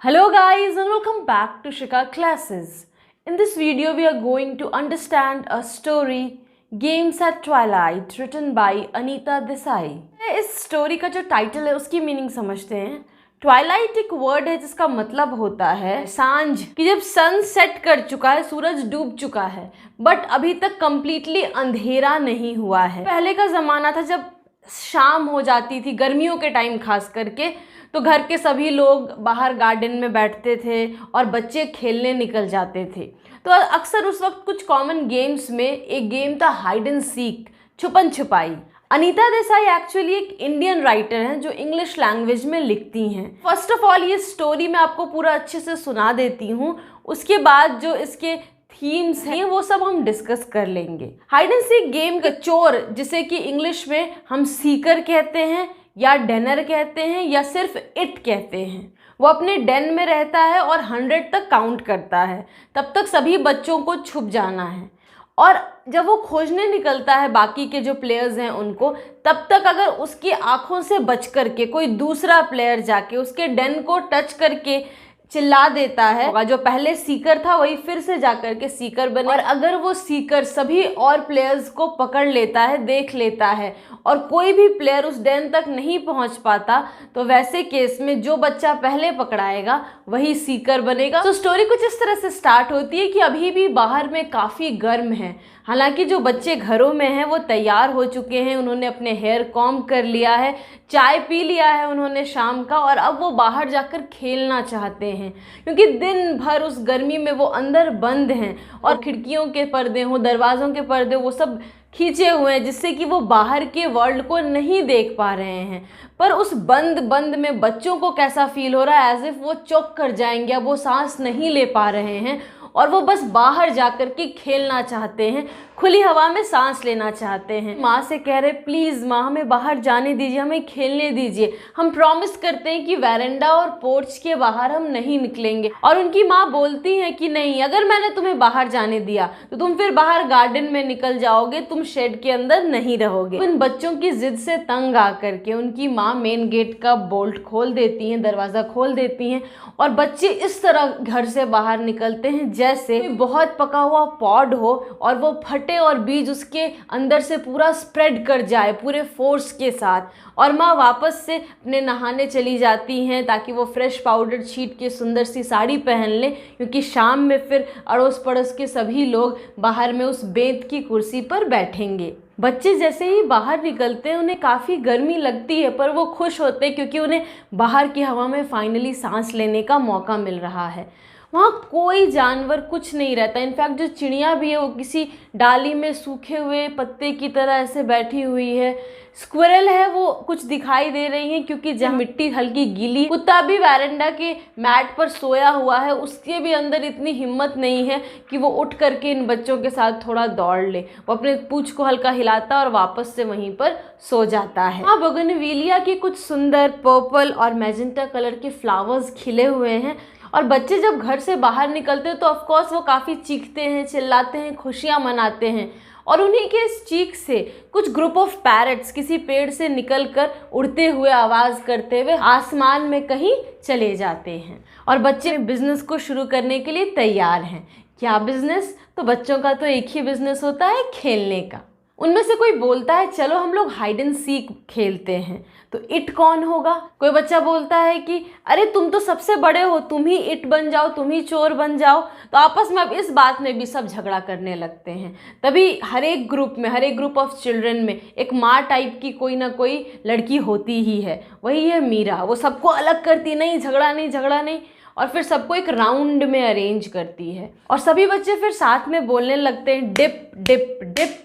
Hello guys and welcome back to Shika Classes. In this video we are going to understand a story Games at Twilight written by Anita Desai. इस story का जो title है उसकी meaning समझते हैं। Twilight एक word है जिसका मतलब होता है सांझ, कि जब सन सेट कर चुका है, सूरज डूब चुका है बट अभी तक कंप्लीटली अंधेरा नहीं हुआ है। पहले का ज़माना था जब शाम हो जाती थी, गर्मियों के टाइम खास करके, तो घर के सभी लोग बाहर गार्डन में बैठते थे और बच्चे खेलने निकल जाते थे। तो अक्सर उस वक्त कुछ कॉमन गेम्स में एक गेम था हाइड एंड सीक, छुपन छुपाई। अनीता देसाई एक्चुअली एक इंडियन राइटर हैं जो इंग्लिश लैंग्वेज में लिखती हैं। फर्स्ट ऑफ ऑल ये स्टोरी मैं आपको पूरा अच्छे से सुना देती हूँ, उसके बाद जो इसके थीम्स हैं वो सब हम डिस्कस कर लेंगे। हाइड एंड सीक गेम का चोर, जिसे कि इंग्लिश में हम सीकर कहते हैं या डेनर कहते हैं या सिर्फ इट कहते हैं, वो अपने डेन में रहता है और 100 तक काउंट करता है। तब तक सभी बच्चों को छुप जाना है और जब वो खोजने निकलता है बाकी के जो प्लेयर्स हैं उनको, तब तक अगर उसकी आंखों से बच करके कोई दूसरा प्लेयर जाके उसके डेन को टच करके चिल्ला देता है, जो पहले सीकर था वही फिर से जाकर के सीकर बने। और अगर वो सीकर सभी और प्लेयर्स को पकड़ लेता है, देख लेता है और कोई भी प्लेयर उस डेन तक नहीं पहुंच पाता, तो वैसे केस में जो बच्चा पहले पकड़ाएगा वही सीकर बनेगा। तो स्टोरी कुछ इस तरह से स्टार्ट होती है कि अभी भी बाहर में काफ़ी गर्म है। हालांकि जो बच्चे घरों में हैं वो तैयार हो चुके हैं, उन्होंने अपने हेयर कॉम्ब कर लिया है, चाय पी लिया है उन्होंने शाम का, और अब वो बाहर जाकर खेलना चाहते हैं क्योंकि दिन भर उस गर्मी में वो अंदर बंद हैं और खिड़कियों के पर्दे हों, दरवाज़ों के पर्दे, वो सब खींचे हुए हैं जिससे कि वो बाहर के वर्ल्ड को नहीं देख पा रहे हैं। पर उस बंद में बच्चों को कैसा फील हो रहा है, एज इफ वो चौक कर जाएंगे, अब वो सांस नहीं ले पा रहे हैं और वो बस बाहर जाकर के खेलना चाहते हैं, खुली हवा में सांस लेना चाहते हैं। माँ से कह रहे प्लीज़ माँ हमें बाहर जाने दीजिए, हमें खेलने दीजिए, हम प्रॉमिस करते हैं कि वैरेंडा और पोर्च के बाहर हम नहीं निकलेंगे। और उनकी माँ बोलती हैं कि नहीं, अगर मैंने तुम्हें बाहर जाने दिया तो तुम फिर बाहर गार्डन में निकल जाओगे, तुम शेड के अंदर नहीं रहोगे। इन बच्चों की जिद से तंग आकर के उनकी माँ मेन गेट का बोल्ट खोल देती हैं, दरवाज़ा खोल देती हैं और बच्चे इस तरह घर से बाहर निकलते हैं जैसे बहुत पका हुआ पॉड हो और वो फटे और बीज उसके अंदर से पूरा स्प्रेड कर जाए पूरे फोर्स के साथ। और माँ वापस से अपने नहाने चली जाती हैं ताकि वो फ्रेश पाउडर छीट के सुंदर सी साड़ी पहन लें, क्योंकि शाम में फिर अड़ोस पड़ोस के सभी लोग बाहर में उस बेंत की कुर्सी पर बैठेंगे। बच्चे जैसे ही बाहर निकलते हैं उन्हें काफ़ी गर्मी लगती है, पर वो खुश होते हैं क्योंकि उन्हें बाहर की हवा में फाइनली सांस लेने का मौका मिल रहा है। वहाँ कोई जानवर कुछ नहीं रहता, इनफैक्ट जो चिड़िया भी है वो किसी डाली में सूखे हुए पत्ते की तरह ऐसे बैठी हुई है। स्क्विरल है वो कुछ दिखाई दे रही हैं क्योंकि जहाँ मिट्टी हल्की गीली। कुत्ता भी वैरेंडा के मैट पर सोया हुआ है, उसके भी अंदर इतनी हिम्मत नहीं है कि वो उठ करके इन बच्चों के साथ थोड़ा दौड़ ले। वो अपने पूंछ को हल्का हिलाता और वापस से वहीं पर सो जाता है। हाँ, बोगनविलिया के कुछ सुंदर पर्पल और मैजेंटा कलर के फ्लावर्स खिले हुए हैं और बच्चे जब घर से बाहर निकलते हैं तो ऑफकोर्स वो काफ़ी चीखते हैं, चिल्लाते हैं, खुशियाँ मनाते हैं। और उन्हीं के इस चीख से कुछ ग्रुप ऑफ पैरट्स किसी पेड़ से निकलकर उड़ते हुए आवाज़ करते हुए आसमान में कहीं चले जाते हैं और बच्चे बिजनेस को शुरू करने के लिए तैयार हैं। क्या बिजनेस? तो बच्चों का तो एक ही बिजनेस होता है, खेलने का। उनमें से कोई बोलता है चलो हम लोग हाइड एंड सीक खेलते हैं, तो इट कौन होगा? कोई बच्चा बोलता है कि अरे तुम तो सबसे बड़े हो, तुम ही इट बन जाओ, तुम ही चोर बन जाओ। तो आपस में अब इस बात में भी सब झगड़ा करने लगते हैं। तभी हर एक ग्रुप ऑफ चिल्ड्रन में एक माँ टाइप की कोई ना कोई लड़की होती ही है, वही है मीरा। वो सबको अलग करती, नहीं झगड़ा नहीं, और फिर सबको एक राउंड में अरेंज करती है और सभी बच्चे फिर साथ में बोलने लगते हैं डिप डिप डिप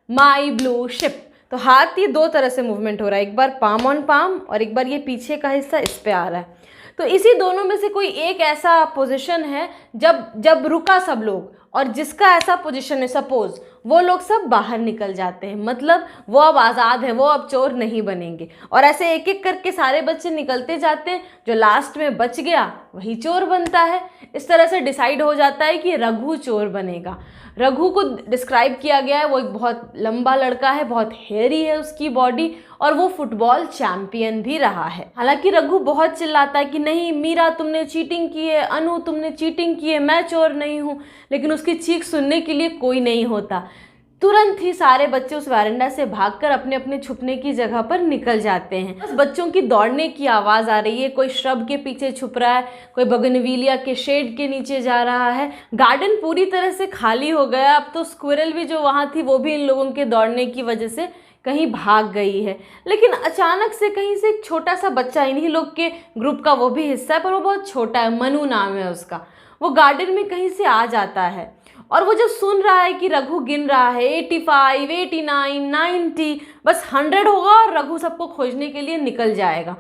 माई ब्लू शिप। तो हाथ ये दो तरह से मूवमेंट हो रहा है, एक बार पाम ऑन पाम और एक बार ये पीछे का हिस्सा इस पे आ रहा है। तो इसी दोनों में से कोई एक ऐसा पोजीशन है जब रुका सब लोग, और जिसका ऐसा पोजीशन है, सपोज वो लोग सब बाहर निकल जाते हैं, मतलब वो अब आज़ाद है, वो अब चोर नहीं बनेंगे। और ऐसे एक एक करके सारे बच्चे निकलते जाते हैं, जो लास्ट में बच गया वही चोर बनता है। इस तरह से डिसाइड हो जाता है कि रघु चोर बनेगा। रघु को डिस्क्राइब किया गया है, वो एक बहुत लंबा लड़का है, बहुत हेयरी है उसकी बॉडी, और वो फुटबॉल चैंपियन भी रहा है। हालांकि रघु बहुत चिल्लाता है कि नहीं मीरा तुमने चीटिंग की है, अनु तुमने चीटिंग की है, मैं चोर नहीं हूँ, लेकिन उसकी चीख सुनने के लिए कोई नहीं होता। तुरंत ही सारे बच्चे उस वैरेंडा से भागकर अपने अपने छुपने की जगह पर निकल जाते हैं। बस बच्चों की दौड़ने की आवाज़ आ रही है, कोई श्रब के पीछे छुप रहा है, कोई बगनविलिया के शेड के नीचे जा रहा है। गार्डन पूरी तरह से खाली हो गया। अब तो स्क्विरल भी जो वहाँ थी वो भी इन लोगों के दौड़ने की वजह से कहीं भाग गई है। लेकिन अचानक से कहीं से एक छोटा सा बच्चा, इन्हीं लोग के ग्रुप का वो भी हिस्सा है, पर वो बहुत छोटा है, मनु नाम है उसका, वो गार्डन में कहीं से आ जाता है। और वो जब सुन रहा है कि रघु गिन रहा है 85, 89, 90, बस 100 होगा और रघु सबको खोजने के लिए निकल जाएगा।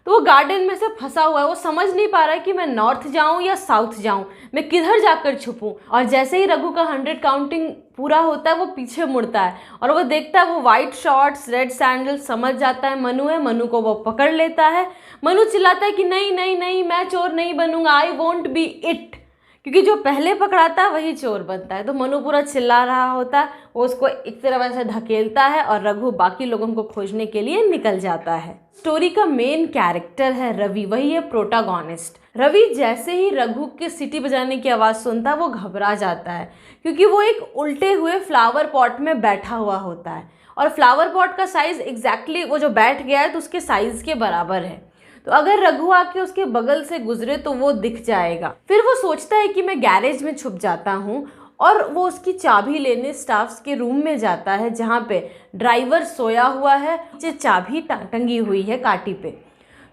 तो वो गार्डन में से फंसा हुआ है, वो समझ नहीं पा रहा है कि मैं नॉर्थ जाऊं या साउथ जाऊं, मैं किधर जाकर छुपूं। और जैसे ही रघु का 100 काउंटिंग पूरा होता है वो पीछे मुड़ता है और वो देखता है वो वाइट शॉर्ट्स, रेड सैंडल, समझ जाता है मनु है। मनु को वो पकड़ लेता है। मनु चिल्लाता है कि नहीं नहीं नहीं, मैं चोर नहीं बनूंगा, आई वोंट बी इट, क्योंकि जो पहले पकड़ाता है वही चोर बनता है। तो मनु पूरा चिल्ला रहा होता है, वो उसको एक तरह से धकेलता है और रघु बाकी लोगों को खोजने के लिए निकल जाता है। स्टोरी का मेन कैरेक्टर है रवि, वही है प्रोटागोनिस्ट। रवि जैसे ही रघु के सीटी बजाने की आवाज़ सुनता है वो घबरा जाता है, क्योंकि वो एक उल्टे हुए फ्लावर पॉट में बैठा हुआ होता है और फ्लावर पॉट का साइज़ एग्जैक्टली वो जो बैठ गया है तो उसके साइज़ के बराबर है। तो अगर रघु आके उसके बगल से गुजरे तो वो दिख जाएगा। फिर वो सोचता है कि मैं गैरेज में छुप जाता हूँ और वो उसकी चाबी लेने स्टाफ्स के रूम में जाता है, जहाँ पे ड्राइवर सोया हुआ है, नीचे चाबी टंगी हुई है काटी पे।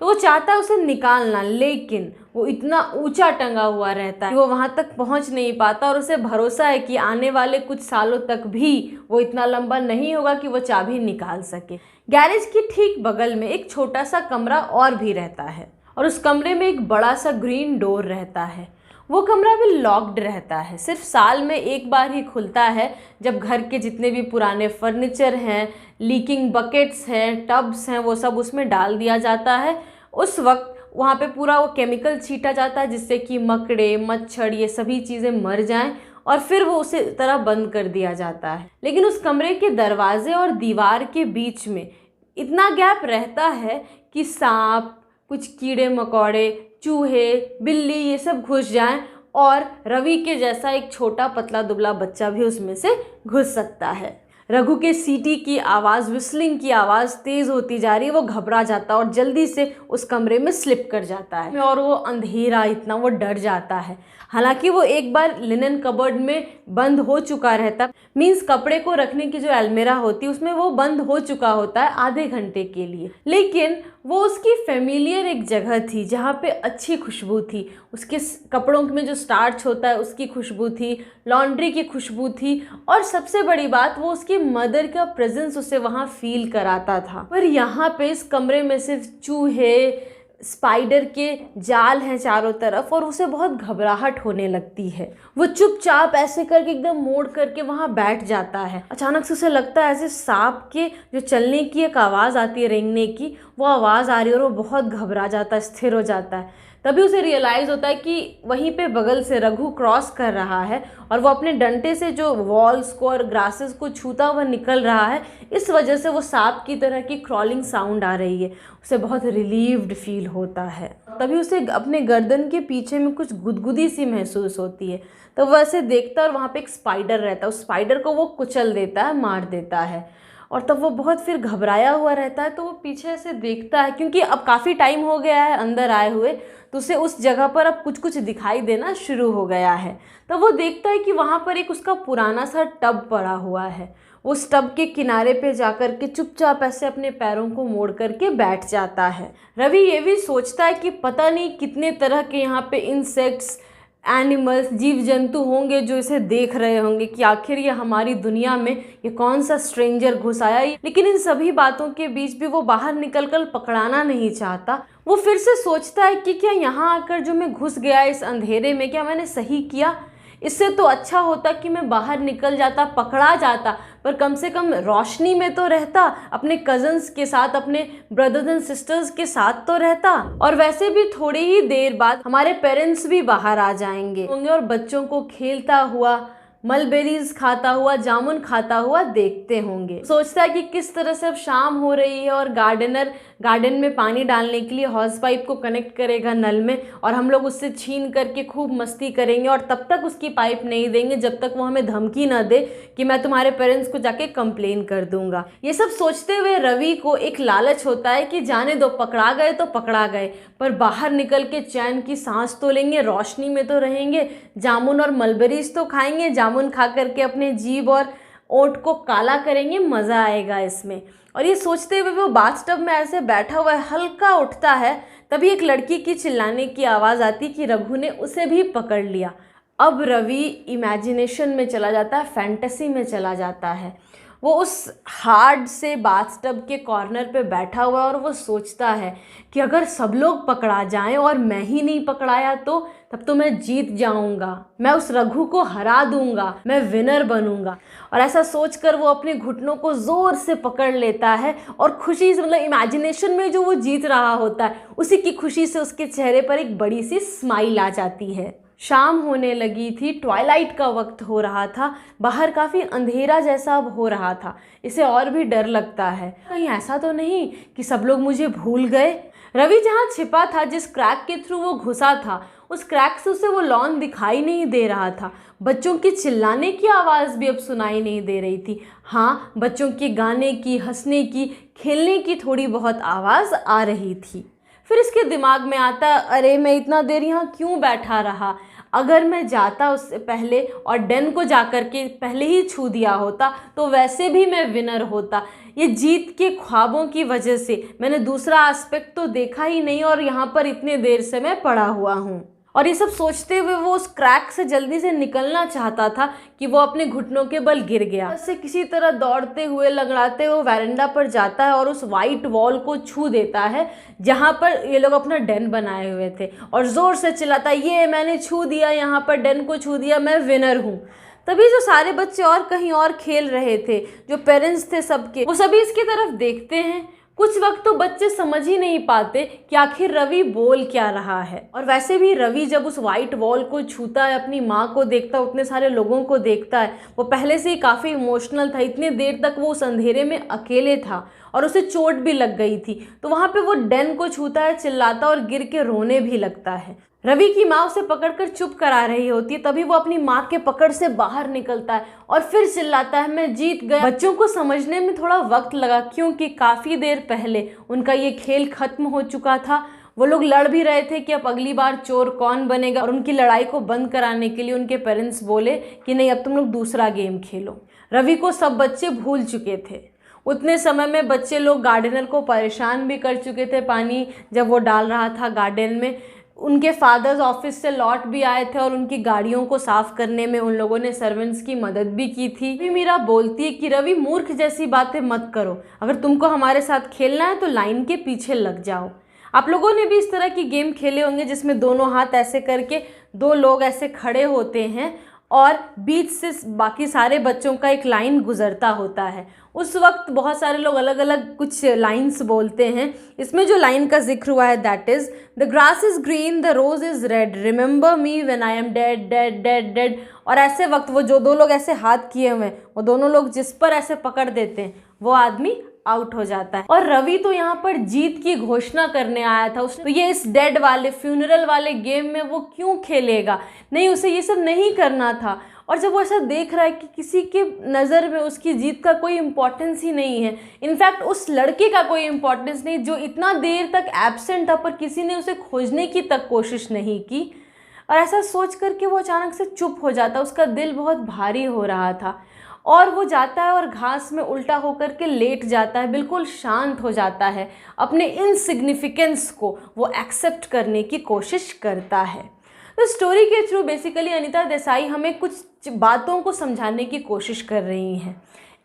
तो वो चाहता है उसे निकालना, लेकिन वो इतना ऊंचा टंगा हुआ रहता है कि वो वहाँ तक पहुँच नहीं पाता और उसे भरोसा है कि आने वाले कुछ सालों तक भी वो इतना लंबा नहीं होगा कि वो चाबी निकाल सके। गैरेज की ठीक बगल में एक छोटा सा कमरा और भी रहता है और उस कमरे में एक बड़ा सा ग्रीन डोर रहता है। वो कमरा भी लॉक्ड रहता है, सिर्फ साल में एक बार ही खुलता है, जब घर के जितने भी पुराने फर्नीचर हैं, लीकिंग बकेट्स हैं, टब्स हैं, वो सब उसमें डाल दिया जाता है। उस वक्त वहाँ पे पूरा वो केमिकल छीटा जाता है जिससे कि मकड़े, मच्छर, ये सभी चीज़ें मर जाएं और फिर वो उसे तरह बंद कर दिया जाता है। लेकिन उस कमरे के दरवाजे और दीवार के बीच में इतना गैप रहता है कि सांप, कुछ कीड़े मकोड़े, चूहे, बिल्ली, ये सब घुस जाएं और रवि के जैसा एक छोटा पतला दुबला बच्चा भी उसमें से घुस सकता है। रघु के सीटी की आवाज़, विस्लिंग की आवाज़ तेज़ होती जा रही है। वो घबरा जाता है और जल्दी से उस कमरे में स्लिप कर जाता है और वो अंधेरा, इतना वो डर जाता है। हालांकि वो एक बार लिनन कबर्ड में बंद हो चुका रहता, मीन्स कपड़े को रखने की जो अलमीरा होती है उसमें वो बंद हो चुका होता है आधे घंटे के लिए। लेकिन वो उसकी फेमिलियर एक जगह थी जहाँ पे अच्छी खुशबू थी, उसके कपड़ों में जो स्टार्च होता है उसकी खुशबू थी, लॉन्ड्री की खुशबू थी, और सबसे बड़ी बात वो उसकी मदर का प्रेजेंस उसे वहाँ फील कराता था। पर यहाँ पे इस कमरे में सिर्फ चूहे, स्पाइडर के जाल हैं चारों तरफ और उसे बहुत घबराहट होने लगती है। वो चुपचाप ऐसे करके एकदम मोड़ करके वहाँ बैठ जाता है। अचानक से उसे लगता है ऐसे सांप के जो चलने की एक आवाज़ आती है, रेंगने की, वो आवाज़ आ रही है और वो बहुत घबरा जाता है, स्थिर हो जाता है। तभी उसे रियलाइज़ होता है कि वहीं पे बगल से रघु क्रॉस कर रहा है और वो अपने डंडे से जो वॉल्स को और ग्रासेस को छूता हुआ निकल रहा है। इस वजह से वो सांप की तरह की क्रॉलिंग साउंड आ रही है। उसे बहुत रिलीव्ड फील होता है। तभी उसे अपने गर्दन के पीछे में कुछ गुदगुदी सी महसूस होती है। तो वह ऐसे देखता है और वहाँ पे एक स्पाइडर रहता है। उस स्पाइडर को वो कुचल देता है, मार देता है। और तब वो बहुत फिर घबराया हुआ रहता है। तो वो पीछे से देखता है, क्योंकि अब काफ़ी टाइम हो गया है अंदर आए हुए, तो उसे उस जगह पर अब कुछ कुछ दिखाई देना शुरू हो गया है। तो वो देखता है कि वहाँ पर एक उसका पुराना सा टब पड़ा हुआ है। उस टब के किनारे पे जाकर के चुपचाप ऐसे अपने पैरों को मोड़ करके बैठ जाता है। रवि ये भी सोचता है कि पता नहीं कितने तरह के यहाँ पे इंसेक्ट्स, एनिमल्स, जीव जंतु होंगे जो इसे देख रहे होंगे कि आखिर ये हमारी दुनिया में ये कौन सा स्ट्रेंजर घुस आया। लेकिन इन सभी बातों के बीच भी वो बाहर निकलकर पकड़ाना नहीं चाहता। वो फिर से सोचता है कि क्या यहाँ आकर जो मैं घुस गया इस अंधेरे में, क्या मैंने सही किया, इससे तो अच्छा होता कि मैं बाहर निकल जाता, पकड़ा जाता, पर कम से कम रोशनी में तो रहता, अपने कज़न्स के साथ, अपने ब्रदर्स एंड सिस्टर्स के साथ तो रहता। और वैसे भी थोड़ी ही देर बाद हमारे पेरेंट्स भी बाहर आ जाएंगे होंगे और बच्चों को खेलता हुआ, मलबेरीज खाता हुआ, जामुन खाता हुआ देखते होंगे। सोचता है कि किस तरह से अब शाम हो रही है और गार्डनर गार्डन में पानी डालने के लिए हॉर्स पाइप को कनेक्ट करेगा नल में, और हम लोग उससे छीन करके खूब मस्ती करेंगे और तब तक उसकी पाइप नहीं देंगे जब तक वो हमें धमकी ना दे कि मैं तुम्हारे पेरेंट्स को जाके कंप्लेन कर दूंगा। ये सब सोचते हुए रवि को एक लालच होता है कि जाने दो, पकड़ा गए तो पकड़ा गए, पर बाहर निकल के चैन की सांस तो लेंगे, रोशनी में तो रहेंगे, जामुन और मलबेरीज तो खाएंगे, जामुन खा करके अपने जीभ और ओंठ को काला करेंगे, मज़ा आएगा इसमें। और ये सोचते हुए वो बाथटब में ऐसे बैठा हुआ है, हल्का उठता है, तभी एक लड़की की चिल्लाने की आवाज़ आती कि रघु ने उसे भी पकड़ लिया। अब रवि इमेजिनेशन में चला जाता है, फैंटेसी में चला जाता है। वो उस हार्ड से बाथटब के कॉर्नर पे बैठा हुआ है और वो सोचता है कि अगर सब लोग पकड़ा जाएं और मैं ही नहीं पकड़ाया तो तब तो मैं जीत जाऊंगा, मैं उस रघु को हरा दूंगा, मैं विनर बनूंगा। और ऐसा सोचकर वो अपने घुटनों को ज़ोर से पकड़ लेता है और खुशी से, मतलब इमेजिनेशन में जो वो जीत रहा होता है उसी की खुशी से उसके चेहरे पर एक बड़ी सी स्माइल आ जाती है। शाम होने लगी थी, ट्वाइलाइट का वक्त हो रहा था, बाहर काफ़ी अंधेरा जैसा अब हो रहा था। इसे और भी डर लगता है, कहीं ऐसा तो नहीं कि सब लोग मुझे भूल गए। रवि जहाँ छिपा था, जिस क्रैक के थ्रू वो घुसा था, उस क्रैक से उसे वो लॉन दिखाई नहीं दे रहा था। बच्चों की चिल्लाने की आवाज़ भी अब सुनाई नहीं दे रही थी। हाँ, बच्चों के गाने की, हंसने की, खेलने की थोड़ी बहुत आवाज़ आ रही थी। फिर इसके दिमाग में आता, अरे मैं इतना देर यहाँ क्यों बैठा रहा, अगर मैं जाता उससे पहले और डेन को जाकर के पहले ही छू दिया होता तो वैसे भी मैं विनर होता। ये जीत के ख्वाबों की वजह से मैंने दूसरा एस्पेक्ट तो देखा ही नहीं और यहाँ पर इतने देर से मैं पड़ा हुआ हूँ। और ये सब सोचते हुए वो उस क्रैक से जल्दी से निकलना चाहता था कि वो अपने घुटनों के बल गिर गया। उससे किसी तरह दौड़ते हुए, लगड़ाते हुए वैरेंडा पर जाता है और उस वाइट वॉल को छू देता है जहाँ पर ये लोग अपना डेन बनाए हुए थे, और ज़ोर से चिल्लाता है, ये मैंने छू दिया, यहाँ पर डेन को छू दिया, मैं विनर हूँ। तभी जो सारे बच्चे और कहीं और खेल रहे थे, जो पेरेंट्स थे सबके, वो सभी इसकी तरफ देखते हैं। कुछ वक्त तो बच्चे समझ ही नहीं पाते कि आखिर रवि बोल क्या रहा है। और वैसे भी रवि जब उस वाइट वॉल को छूता है, अपनी माँ को देखता है, उतने सारे लोगों को देखता है, वो पहले से ही काफ़ी इमोशनल था। इतने देर तक वो उस अंधेरे में अकेले था और उसे चोट भी लग गई थी, तो वहाँ पे वो डेन को छूता है, चिल्लाता और गिर के रोने भी लगता है। रवि की माँ उसे पकड़कर चुप करा रही होती है, तभी वो अपनी माँ के पकड़ से बाहर निकलता है और फिर चिल्लाता है, मैं जीत गया। बच्चों को समझने में थोड़ा वक्त लगा, क्योंकि काफ़ी देर पहले उनका ये खेल खत्म हो चुका था। वो लोग लड़ भी रहे थे कि अब अगली बार चोर कौन बनेगा, और उनकी लड़ाई को बंद कराने के लिए उनके पेरेंट्स बोले कि नहीं, अब तुम लोग दूसरा गेम खेलो। रवि को सब बच्चे भूल चुके थे। उतने समय में बच्चे लोग गार्डनर को परेशान भी कर चुके थे, पानी जब वो डाल रहा था गार्डन में। उनके फादर्स ऑफिस से लौट भी आए थे और उनकी गाड़ियों को साफ करने में उन लोगों ने सर्वेंट्स की मदद भी की थी। भी मीरा बोलती है कि रवि, मूर्ख जैसी बातें मत करो, अगर तुमको हमारे साथ खेलना है तो लाइन के पीछे लग जाओ। आप लोगों ने भी इस तरह की गेम खेले होंगे जिसमें दोनों हाथ ऐसे करके दो लोग ऐसे खड़े होते हैं और बीच से बाकी सारे बच्चों का एक लाइन गुजरता होता है। उस वक्त बहुत सारे लोग अलग अलग कुछ लाइन्स बोलते हैं। इसमें जो लाइन का जिक्र हुआ है, that is, the grass is green, the rose is red, remember me when I am dead dead dead dead. और ऐसे वक्त वो जो दो लोग ऐसे हाथ किए हुए हैं, वो दोनों लोग जिस पर ऐसे पकड़ देते हैं वो आदमी आउट हो जाता है। और रवि तो यहाँ पर जीत की घोषणा करने आया था। उसने तो ये इस डेड वाले, फ्यूनरल वाले गेम में वो क्यों खेलेगा, नहीं, उसे ये सब नहीं करना था। और जब वो ऐसा देख रहा है कि किसी के नज़र में उसकी जीत का कोई इम्पोर्टेंस ही नहीं है, इनफैक्ट उस लड़के का कोई इम्पोर्टेंस नहीं जो इतना देर तक एब्सेंट था, पर किसी ने उसे खोजने की तक कोशिश नहीं की, और ऐसा सोच करके वो अचानक से चुप हो जाता। उसका दिल बहुत भारी हो रहा था और वो जाता है और घास में उल्टा होकर के लेट जाता है, बिल्कुल शांत हो जाता है। अपने इनसिग्निफिकेंस को वो एक्सेप्ट करने की कोशिश करता है। तो स्टोरी के थ्रू बेसिकली अनीता देसाई हमें कुछ बातों को समझाने की कोशिश कर रही हैं।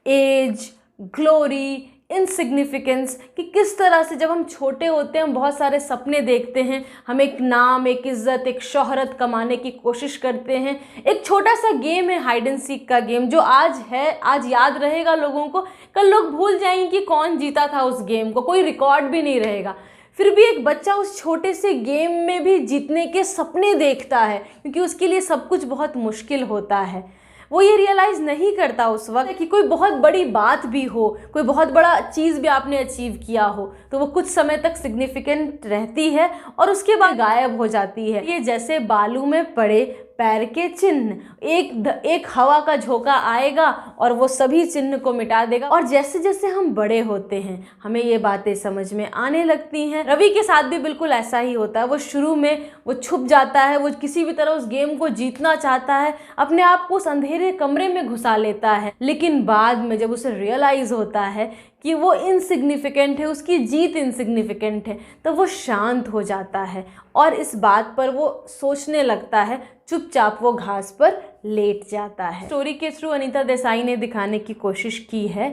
एज, ग्लोरी, इनसिग्निफिकेंस, कि किस तरह से जब हम छोटे होते हैं हम बहुत सारे सपने देखते हैं, हम एक नाम, एक इज्जत, एक शोहरत कमाने की कोशिश करते हैं। एक छोटा सा गेम है हाइड एंड सीक का गेम, जो आज है, आज याद रहेगा लोगों को, कल लोग भूल जाएंगे कि कौन जीता था उस गेम को, कोई रिकॉर्ड भी नहीं रहेगा। फिर भी एक बच्चा उस छोटे से गेम में भी जीतने के सपने देखता है, क्योंकि उसके लिए सब कुछ बहुत मुश्किल होता है। वो ये रियलाइज़ नहीं करता उस वक्त कि कोई बहुत बड़ी बात भी हो, कोई बहुत बड़ा चीज़ भी आपने अचीव किया हो, तो वो कुछ समय तक सिग्निफिकेंट रहती है और उसके बाद गायब हो जाती है। ये जैसे बालू में पड़े पैर के चिन्ह, एक हवा का झोंका आएगा और वो सभी चिन्ह को मिटा देगा। और जैसे जैसे हम बड़े होते हैं हमें ये बातें समझ में आने लगती हैं। रवि के साथ भी बिल्कुल ऐसा ही होता है। वो शुरू में वो छुप जाता है, वो किसी भी तरह उस गेम को जीतना चाहता है, अपने आप को उस अंधेरे कमरे में घुसा लेता है, लेकिन बाद में जब उसे रियलाइज़ होता है कि वो इनसिग्निफिकेंट है, उसकी जीत इनसिग्निफिकेंट है, तो वो शांत हो जाता है और इस बात पर वो सोचने लगता है, चुपचाप वो घास पर लेट जाता है। स्टोरी के थ्रू अनीता देसाई ने दिखाने की कोशिश की है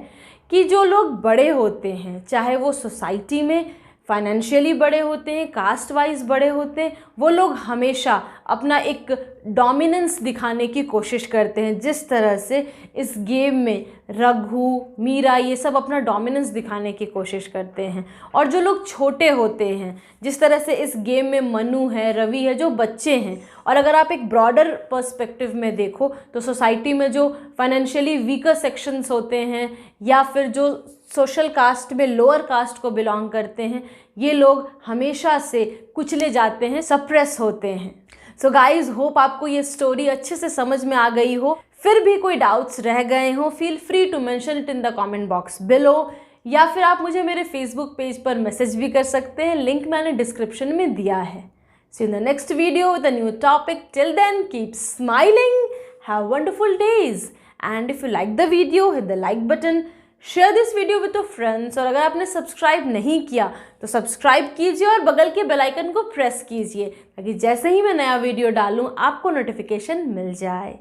कि जो लोग बड़े होते हैं, चाहे वो सोसाइटी में फाइनेंशियली बड़े होते हैं, कास्ट वाइज बड़े होते हैं, वो लोग हमेशा अपना एक डोमिनेंस दिखाने की कोशिश करते हैं। जिस तरह से इस गेम में रघु, मीरा, ये सब अपना डोमिनेंस दिखाने की कोशिश करते हैं। और जो लोग छोटे होते हैं, जिस तरह से इस गेम में मनु है, रवि है, जो बच्चे हैं, और अगर आप एक ब्रॉडर पर्सपेक्टिव में देखो तो सोसाइटी में जो फाइनेंशियली वीकर सेक्शंस होते हैं या फिर जो सोशल कास्ट में लोअर कास्ट को बिलोंग करते हैं, ये लोग हमेशा से कुचले जाते हैं, सप्रेस होते हैं। सो गाइज, होप आपको ये स्टोरी अच्छे से समझ में आ गई हो। फिर भी कोई डाउट्स रह गए हो, feel free to mention it in the comment box below, या फिर आप मुझे मेरे फेसबुक पेज पर मैसेज भी कर सकते हैं, लिंक मैंने डिस्क्रिप्शन में दिया है। See you in the next video with a new topic. Till then, keep smiling, have wonderful days, and if you like the video, hit the like button, share this video with your friends, और अगर आपने subscribe नहीं किया तो subscribe कीजिए और बगल के बेल आइकन को प्रेस कीजिए, ताकि जैसे ही मैं नया वीडियो डालूँ आपको नोटिफिकेशन मिल जाए।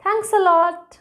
Thanks a lot.